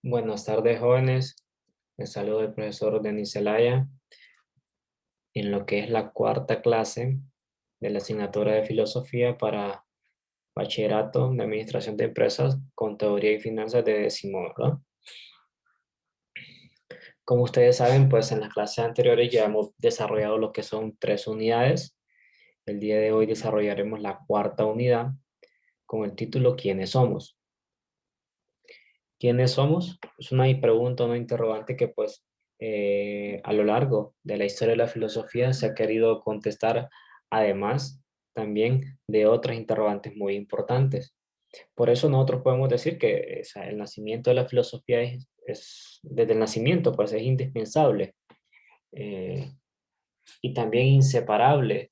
Buenas tardes, jóvenes. Les saludo el profesor Denis Zelaya en lo que es la cuarta clase de la asignatura de filosofía para bachillerato de administración de empresas, contaduría y finanzas de décimo, ¿verdad? Como ustedes saben, pues en las clases anteriores ya hemos desarrollado lo que son 3 unidades. El día de hoy desarrollaremos la cuarta unidad con el título ¿Quiénes somos? ¿Quiénes somos? Es una pregunta, una interrogante que pues a lo largo de la historia de la filosofía se ha querido contestar, además también de otras interrogantes muy importantes. Por eso nosotros podemos decir que o sea, el nacimiento de la filosofía desde el nacimiento pues es indispensable eh, y también inseparable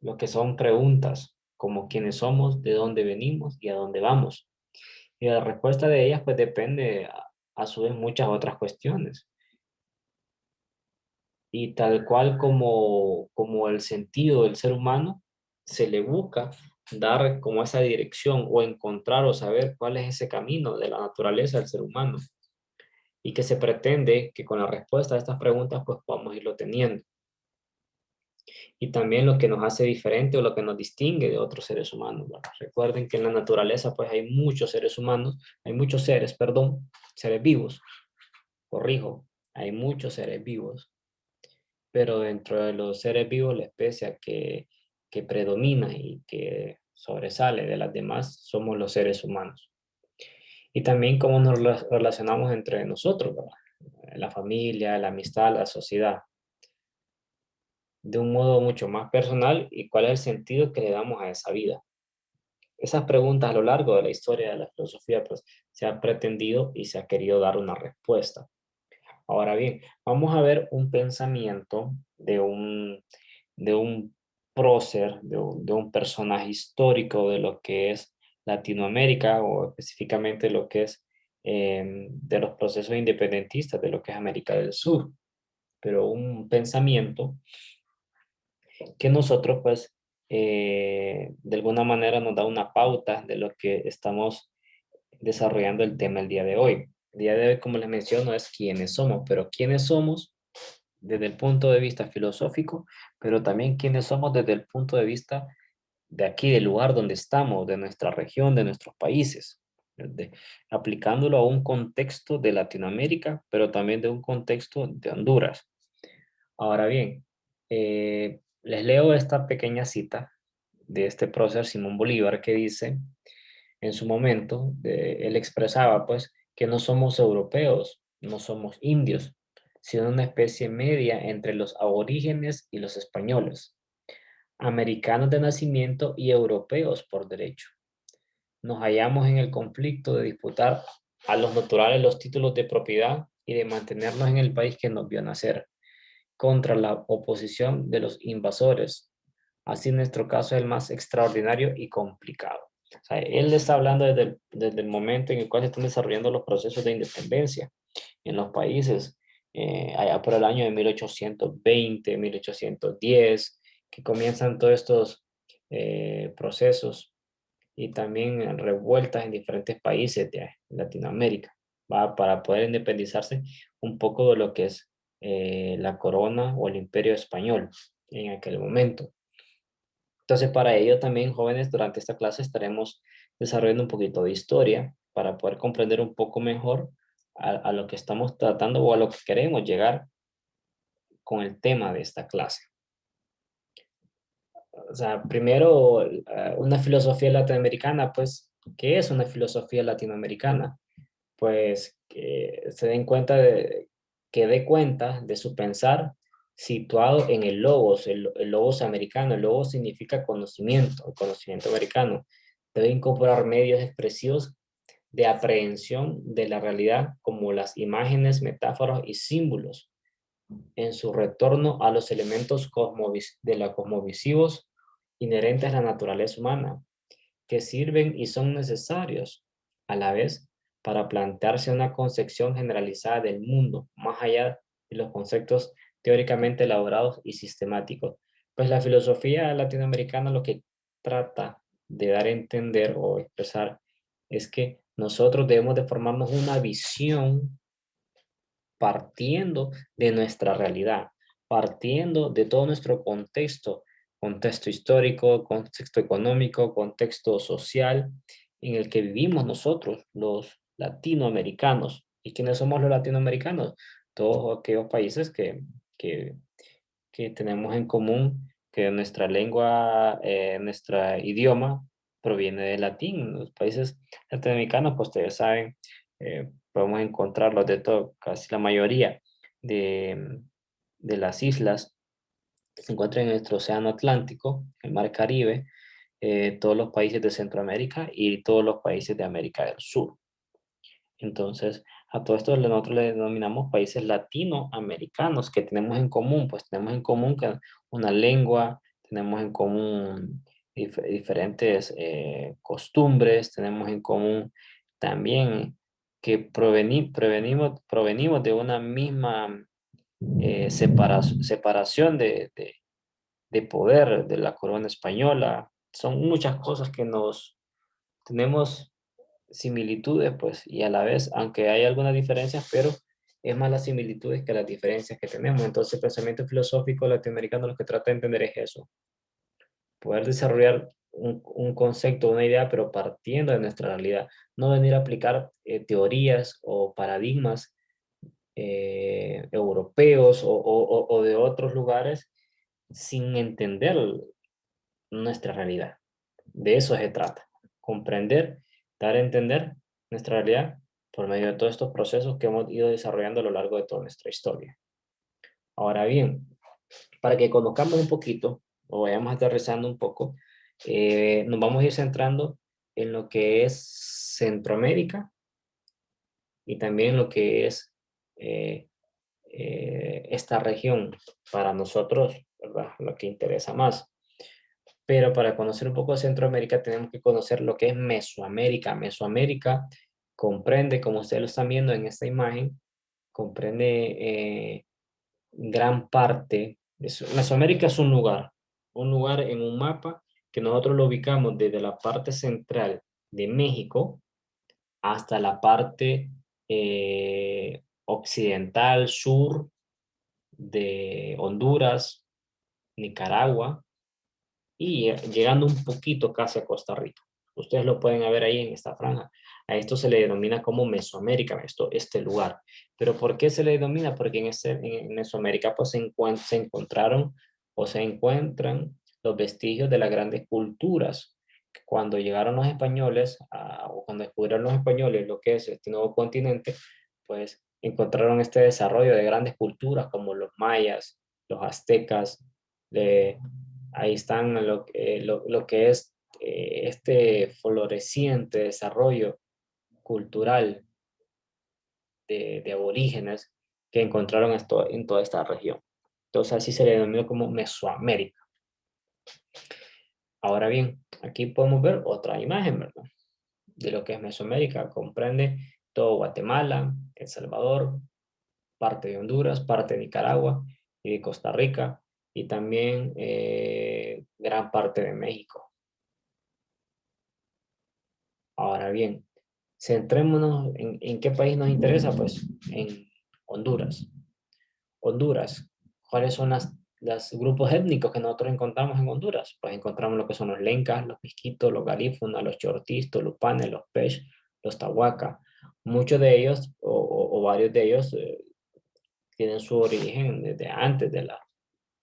lo que son preguntas como quiénes somos, de dónde venimos y a dónde vamos. Y la respuesta de ellas pues depende a su vez muchas otras cuestiones. Y tal cual como el sentido del ser humano, se le busca dar como esa dirección o encontrar o saber cuál es ese camino de la naturaleza del ser humano. Y que se pretende que con la respuesta a estas preguntas pues podamos irlo teniendo. Y también lo que nos hace diferente o lo que nos distingue de otros seres humanos, ¿verdad? Recuerden que en la naturaleza pues hay muchos seres humanos, hay muchos seres, perdón, seres vivos, corrijo, hay muchos seres vivos, pero dentro de los seres vivos, la especie que predomina y que sobresale de las demás somos los seres humanos. Y también cómo nos relacionamos entre nosotros, ¿verdad? La familia, la amistad, la sociedad, de un modo mucho más personal y cuál es el sentido que le damos a esa vida. Esas preguntas a lo largo de la historia de la filosofía, pues se ha pretendido y se ha querido dar una respuesta. Ahora bien, vamos a ver un pensamiento de un prócer, de un personaje histórico de lo que es Latinoamérica o específicamente lo que es de los procesos independentistas de lo que es América del Sur, pero un pensamiento que nosotros pues de alguna manera nos da una pauta de lo que estamos desarrollando el tema el día de hoy. El día de hoy, como les menciono, es quiénes somos, pero quiénes somos desde el punto de vista filosófico, pero también quiénes somos desde el punto de vista de aquí, del lugar donde estamos, de nuestra región, de nuestros países, aplicándolo a un contexto de Latinoamérica, pero también de un contexto de Honduras. Ahora bien, les leo esta pequeña cita de este prócer Simón Bolívar que dice, en su momento, él expresaba pues que no somos europeos, no somos indios, sino una especie media entre los aborígenes y los españoles, americanos de nacimiento y europeos por derecho. Nos hallamos en el conflicto de disputar a los naturales los títulos de propiedad y de mantenernos en el país que nos vio nacer, contra la oposición de los invasores. Así nuestro caso es el más extraordinario y complicado. O sea, él está hablando desde el momento en el cual se están desarrollando los procesos de independencia en los países, allá por el año de 1820, 1810, que comienzan todos estos procesos y también revueltas en diferentes países de Latinoamérica, ¿va? Para poder independizarse un poco de lo que es la corona o el imperio español en aquel momento. Entonces, para ello también, jóvenes, durante esta clase estaremos desarrollando un poquito de historia para poder comprender un poco mejor a lo que estamos tratando o a lo que queremos llegar con el tema de esta clase. O sea, primero, una filosofía latinoamericana, pues, ¿qué es una filosofía latinoamericana? Pues que se den cuenta que dé cuenta de su pensar situado en el logos, el logos americano. El logos significa conocimiento, el conocimiento americano. Debe incorporar medios expresivos de aprehensión de la realidad como las imágenes, metáforas y símbolos en su retorno a los elementos de la cosmovisivos inherentes a la naturaleza humana, que sirven y son necesarios a la vez para plantearse una concepción generalizada del mundo, más allá de los conceptos teóricamente elaborados y sistemáticos. Pues la filosofía latinoamericana lo que trata de dar a entender o expresar es que Nosotros debemos de formarnos una visión partiendo de nuestra realidad, partiendo de todo nuestro contexto, contexto histórico, contexto económico, contexto social en el que vivimos nosotros, los latinoamericanos. ¿Y quiénes somos los latinoamericanos? Todos aquellos países que, que tenemos en común, que nuestra lengua, nuestro idioma proviene del latín. Los países latinoamericanos, pues ustedes saben, podemos encontrarlos de todo, casi la mayoría de las islas que se encuentran en nuestro océano Atlántico, el Mar Caribe, todos los países de Centroamérica y todos los países de América del Sur. Entonces, a todo esto nosotros le denominamos países latinoamericanos que tenemos en común, pues tenemos en común que una lengua, tenemos en común diferentes costumbres, tenemos en común también que provenimos de una misma separación de poder de la corona española. Son muchas cosas que nos tenemos similitudes, pues, y a la vez, aunque hay algunas diferencias, pero es más las similitudes que las diferencias que tenemos. Entonces, el pensamiento filosófico latinoamericano lo que trata de entender es eso, poder desarrollar un concepto, una idea, pero partiendo de nuestra realidad, no venir a aplicar teorías o paradigmas europeos o de otros lugares sin entender nuestra realidad. De eso se trata, comprender, dar a entender nuestra realidad por medio de todos estos procesos que hemos ido desarrollando a lo largo de toda nuestra historia. Ahora bien, para que conozcamos un poquito o vayamos aterrizando un poco, nos vamos a ir centrando en lo que es Centroamérica y también lo que es eh, esta región para nosotros, ¿verdad? Lo que interesa más. Pero para conocer un poco de Centroamérica tenemos que conocer lo que es Mesoamérica. Mesoamérica comprende, como ustedes lo están viendo en esta imagen, comprende gran parte. Mesoamérica es un lugar en un mapa que nosotros lo ubicamos desde la parte central de México hasta la parte occidental, sur de Honduras, Nicaragua y llegando un poquito casi a Costa Rica. Ustedes lo pueden ver ahí en esta franja. A esto se le denomina como Mesoamérica, este lugar. ¿Pero por qué se le denomina? Porque en Mesoamérica pues, se encontraron o se encuentran los vestigios de las grandes culturas. Cuando llegaron los españoles, o cuando descubrieron los españoles lo que es este nuevo continente, pues encontraron este desarrollo de grandes culturas como los mayas, los aztecas, de, ahí están lo que es este floreciente desarrollo cultural de aborígenes que encontraron esto en toda esta región. Entonces así se le denominó como Mesoamérica. Ahora bien, aquí podemos ver otra imagen, ¿verdad? De lo que es Mesoamérica. Comprende todo Guatemala, El Salvador, parte de Honduras, parte de Nicaragua y de Costa Rica y también gran parte de México. Ahora bien, centrémonos en qué país nos interesa, pues en Honduras. Honduras, ¿cuáles son los grupos étnicos que nosotros encontramos en Honduras? Pues encontramos lo que son los lencas, los pisquitos, los garífunas, los chortis, los lupanes, los pech, los tahuaca. Muchos de ellos, o varios de ellos, tienen su origen desde antes de la,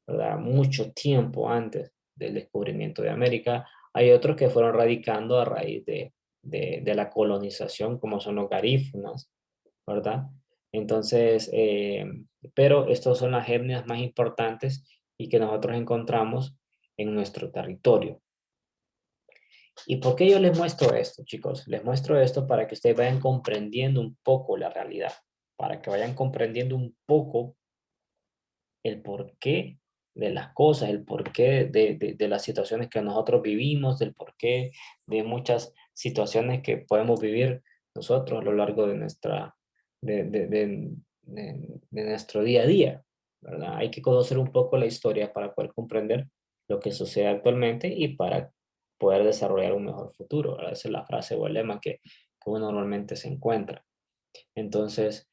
¿verdad? Mucho tiempo antes del descubrimiento de América. Hay otros que fueron radicando a raíz de la colonización, como son los garífunas, ¿verdad? Entonces, pero estas son las etnias más importantes y que nosotros encontramos en nuestro territorio. ¿Y por qué yo les muestro esto, chicos? Les muestro esto para que ustedes vayan comprendiendo un poco la realidad, para que vayan comprendiendo un poco el porqué de las cosas, el porqué de las situaciones que nosotros vivimos, del porqué de muchas situaciones que podemos vivir nosotros a lo largo de nuestro día a día, ¿verdad? Hay que conocer un poco la historia para poder comprender lo que sucede actualmente y para poder desarrollar un mejor futuro, ¿verdad? Esa es la frase o el lema que uno normalmente se encuentra. Entonces,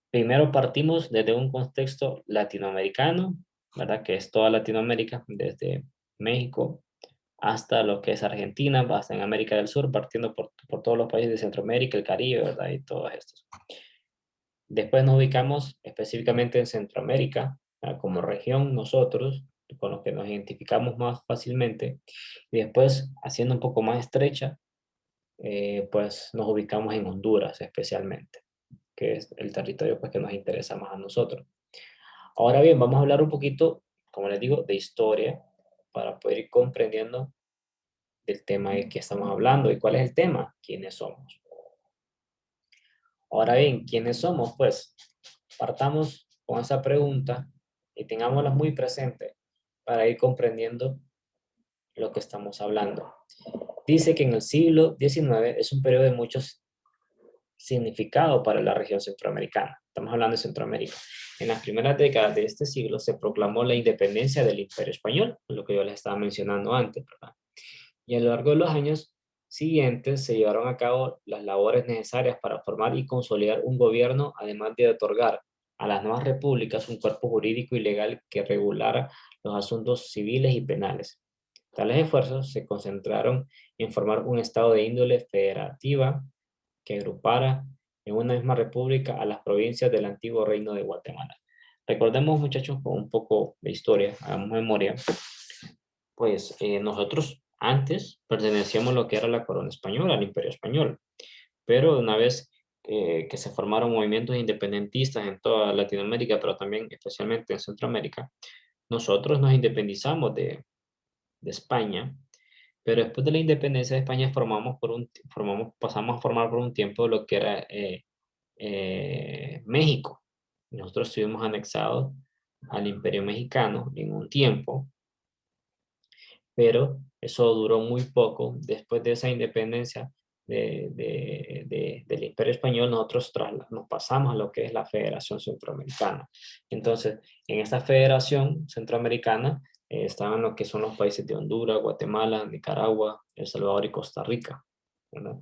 primero partimos desde un contexto latinoamericano, ¿verdad? Que es toda Latinoamérica, desde México hasta lo que es Argentina, hasta en América del Sur, partiendo por todos los países de Centroamérica, el Caribe, ¿verdad? Y todos estos. Después nos ubicamos específicamente en Centroamérica, como región nosotros, con los que nos identificamos más fácilmente. Y después, haciendo un poco más estrecha, pues nos ubicamos en Honduras especialmente, que es el territorio pues, que nos interesa más a nosotros. Ahora bien, vamos a hablar un poquito, como les digo, de historia, para poder ir comprendiendo del tema de que estamos hablando. ¿Y cuál es el tema? ¿Quiénes somos? Ahora bien, ¿quiénes somos? Pues partamos con esa pregunta y tengámosla muy presente para ir comprendiendo lo que estamos hablando. Dice que en el siglo XIX es un periodo de muchos significados para la región centroamericana. Estamos hablando de Centroamérica. En las primeras décadas de este siglo se proclamó la independencia del Imperio Español, lo que yo les estaba mencionando antes, ¿verdad? Y a lo largo de los años siguientes se llevaron a cabo las labores necesarias para formar y consolidar un gobierno, además de otorgar a las nuevas repúblicas un cuerpo jurídico y legal que regulara los asuntos civiles y penales. Tales esfuerzos se concentraron en formar un estado de índole federativa que agrupara en una misma república a las provincias del antiguo reino de Guatemala. Recordemos, muchachos, con un poco de historia, hagamos memoria, pues nosotros antes pertenecíamos a lo que era la corona española, al imperio español, pero una vez que se formaron movimientos independentistas en toda Latinoamérica, pero también especialmente en Centroamérica, nosotros nos independizamos de España, pero después de la independencia de España pasamos a formar por un tiempo lo que era México. Nosotros estuvimos anexados al imperio mexicano en un tiempo, pero eso duró muy poco. Después de esa independencia del Imperio Español, nosotros nos pasamos a lo que es la Federación Centroamericana. Entonces, en esta Federación Centroamericana estaban lo que son los países de Honduras, Guatemala, Nicaragua, El Salvador y Costa Rica, ¿verdad?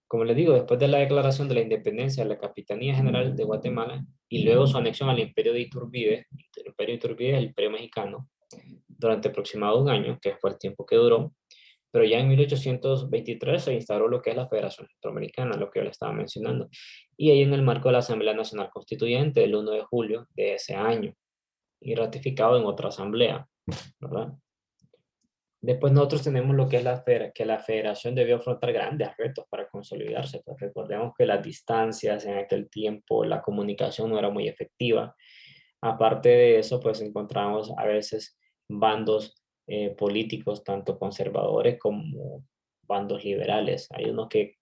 Como les digo, después de la declaración de la independencia de la Capitanía General de Guatemala y luego su anexión al Imperio de Iturbide, el Imperio de Iturbide es el Imperio Mexicano, durante aproximadamente un año, que fue el tiempo que duró, pero ya en 1823 se instauró lo que es la Federación Centroamericana, lo que yo le estaba mencionando, y ahí en el marco de la Asamblea Nacional Constituyente el 1 de julio de ese año, y ratificado en otra asamblea, ¿verdad? Después nosotros tenemos lo que es que la federación debió afrontar grandes retos para consolidarse. Pues recordemos que las distancias en aquel tiempo, la comunicación no era muy efectiva. Aparte de eso, pues encontramos a veces bandos políticos, tanto conservadores como bandos liberales. Hay unos que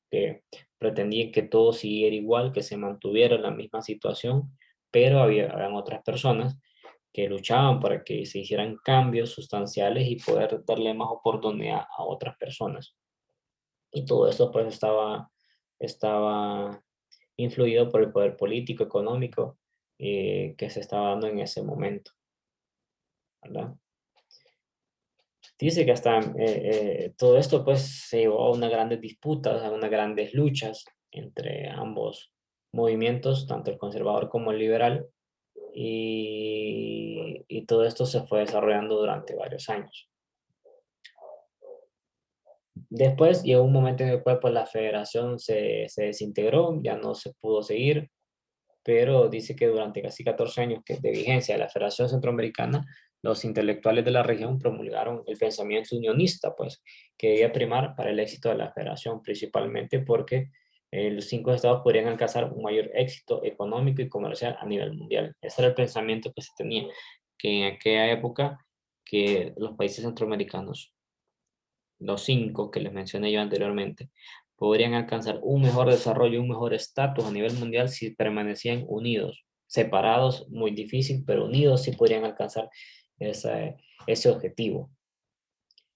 pretendían que todo siguiera igual, que se mantuviera en la misma situación, pero habían otras personas que luchaban para que se hicieran cambios sustanciales y poder darle más oportunidad a otras personas. Y todo eso pues estaba influido por el poder político, económico que se estaba dando en ese momento, ¿verdad? Dice que hasta todo esto pues se llevó a unas grandes disputas, a unas grandes luchas entre ambos movimientos, tanto el conservador como el liberal, y todo esto se fue desarrollando durante varios años. Después llegó un momento en el cual pues, la federación se desintegró, ya no se pudo seguir, pero dice que durante casi 14 años de vigencia de la Federación Centroamericana, los intelectuales de la región promulgaron el pensamiento unionista, pues, que debía primar para el éxito de la federación, principalmente porque los 5 estados podrían alcanzar un mayor éxito económico y comercial a nivel mundial. Ese era el pensamiento que se tenía, que en aquella época que los países centroamericanos, los 5 que les mencioné yo anteriormente, podrían alcanzar un mejor desarrollo y un mejor estatus a nivel mundial si permanecían unidos. Separados, muy difícil, pero unidos sí podrían alcanzar ese objetivo.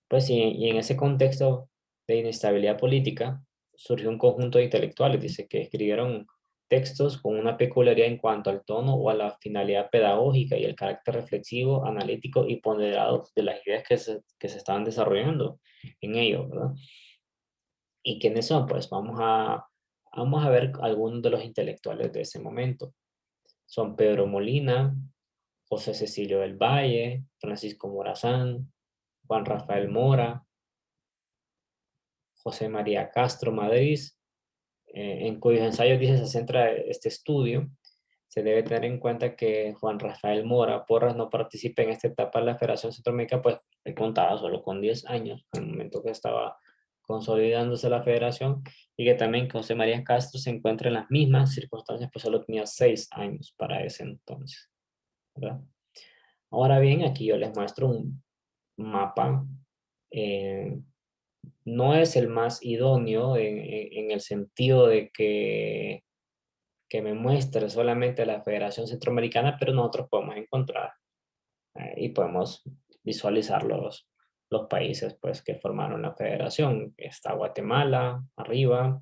Pues y en ese contexto de inestabilidad política surgió un conjunto de intelectuales, dice, que escribieron textos con una peculiaridad en cuanto al tono o a la finalidad pedagógica y el carácter reflexivo, analítico y ponderado de las ideas que se estaban desarrollando en ello, ¿verdad? ¿Y quiénes son? Pues vamos a ver algunos de los intelectuales de ese momento. Son Pedro Molina, José Cecilio del Valle, Francisco Morazán, Juan Rafael Mora, José María Castro Madrid, en cuyos ensayos dice se centra este estudio. Se debe tener en cuenta que Juan Rafael Mora Porras no participa en esta etapa de la Federación Centroamericana, pues le contaba solo con 10 años, en el momento que estaba consolidándose la federación, y que también José María Castro se encuentra en las mismas circunstancias, pues solo tenía 6 años para ese entonces, ¿verdad? Ahora bien, aquí yo les muestro un mapa. eh, no es el más idóneo en el sentido de que me muestre solamente la Federación Centroamericana, pero nosotros podemos encontrar y podemos visualizar los países pues, que formaron la federación. Está Guatemala arriba,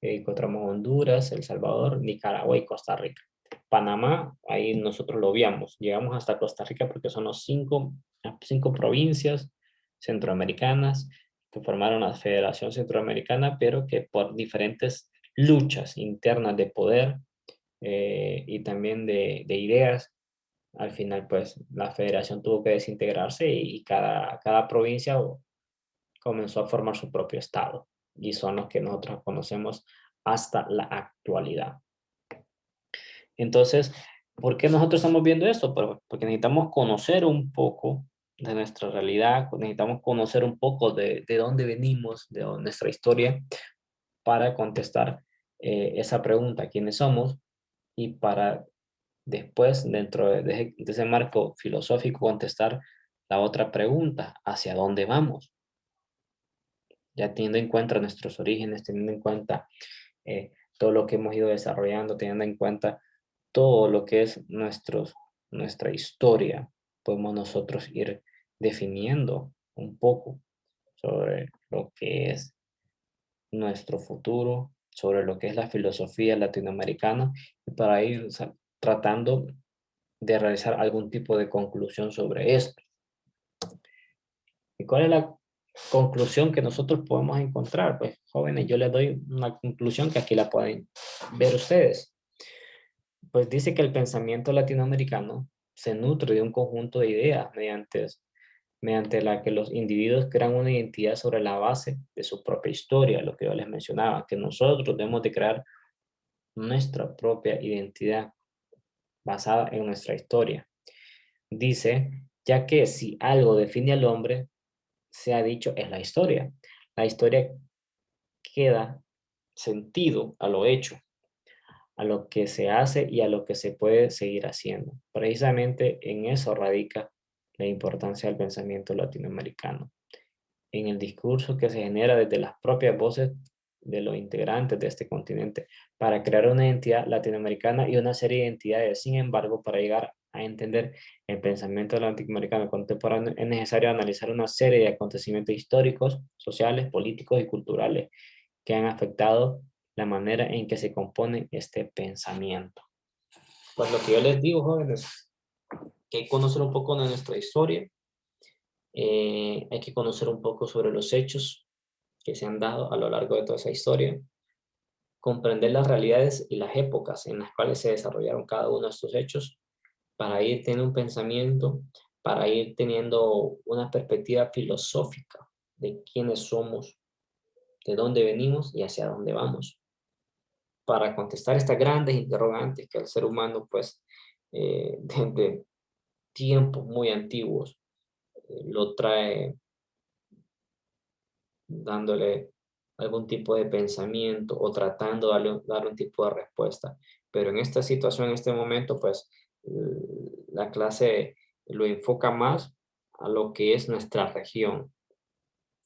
encontramos Honduras, El Salvador, Nicaragua y Costa Rica. Panamá, ahí nosotros lo viamos, llegamos hasta Costa Rica porque son los cinco provincias centroamericanas que formaron la Federación Centroamericana, pero que por diferentes luchas internas de poder y también de ideas, al final pues la federación tuvo que desintegrarse y cada provincia comenzó a formar su propio estado y son los que nosotros conocemos hasta la actualidad. Entonces, ¿por qué nosotros estamos viendo esto? Porque necesitamos conocer un poco de nuestra realidad, necesitamos conocer un poco de dónde venimos, de nuestra historia, para contestar esa pregunta, ¿quiénes somos? Y para después, dentro de ese marco filosófico, contestar la otra pregunta, ¿hacia dónde vamos? Ya teniendo en cuenta nuestros orígenes, teniendo en cuenta todo lo que hemos ido desarrollando, teniendo en cuenta todo lo que es nuestra historia, podemos nosotros ir definiendo un poco sobre lo que es nuestro futuro, sobre lo que es la filosofía latinoamericana, y para ir tratando de realizar algún tipo de conclusión sobre esto. ¿Y cuál es la conclusión que nosotros podemos encontrar? Pues jóvenes, yo les doy una conclusión que aquí la pueden ver ustedes. Pues dice que el pensamiento latinoamericano se nutre de un conjunto de ideas mediante la que los individuos crean una identidad sobre la base de su propia historia, lo que yo les mencionaba, que nosotros debemos de crear nuestra propia identidad basada en nuestra historia. Dice, ya que si algo define al hombre, se ha dicho, es la historia. La historia queda sentido a lo hecho, a lo que se hace y a lo que se puede seguir haciendo. Precisamente en eso radica la importancia del pensamiento latinoamericano, en el discurso que se genera desde las propias voces de los integrantes de este continente para crear una identidad latinoamericana y una serie de identidades. Sin embargo, para llegar a entender el pensamiento latinoamericano contemporáneo es necesario analizar una serie de acontecimientos históricos, sociales, políticos y culturales que han afectado la manera en que se compone este pensamiento. Pues lo que yo les digo, jóvenes, que hay que conocer un poco de nuestra historia, hay que conocer un poco sobre los hechos que se han dado a lo largo de toda esa historia, comprender las realidades y las épocas en las cuales se desarrollaron cada uno de estos hechos, para ir teniendo un pensamiento, para ir teniendo una perspectiva filosófica de quiénes somos, de dónde venimos y hacia dónde vamos, para contestar estas grandes interrogantes que el ser humano, pues, desde tiempos muy antiguos, lo trae dándole algún tipo de pensamiento o tratando de dar un tipo de respuesta. Pero en esta situación, en este momento, pues la clase lo enfoca más a lo que es nuestra región,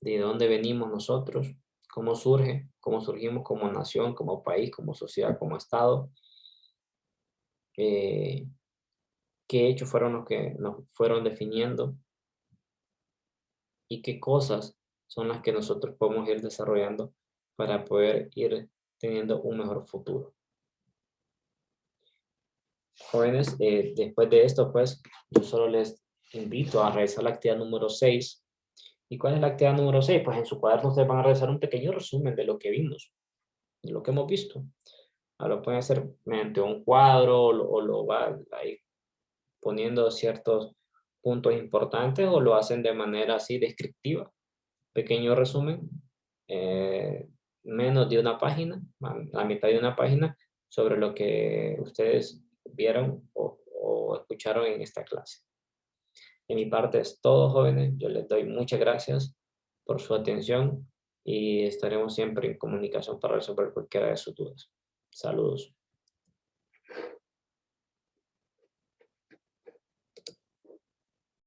de dónde venimos nosotros, cómo surge, cómo surgimos como nación, como país, como sociedad, como Estado, eh, qué hechos fueron los que nos fueron definiendo y qué cosas son las que nosotros podemos ir desarrollando para poder ir teniendo un mejor futuro. Jóvenes, después de esto, pues yo solo les invito a realizar la actividad número 6, ¿Y cuál es la actividad número 6? Pues en su cuaderno ustedes van a realizar un pequeño resumen de lo que vimos, de lo que hemos visto. Ahora lo pueden hacer mediante un cuadro o lo va ahí poniendo ciertos puntos importantes o lo hacen de manera así descriptiva. Pequeño resumen, menos de una página, la mitad de una página sobre lo que ustedes vieron o escucharon en esta clase. De mi parte es todo, jóvenes. Yo les doy muchas gracias por su atención y estaremos siempre en comunicación para resolver cualquiera de sus dudas. Saludos.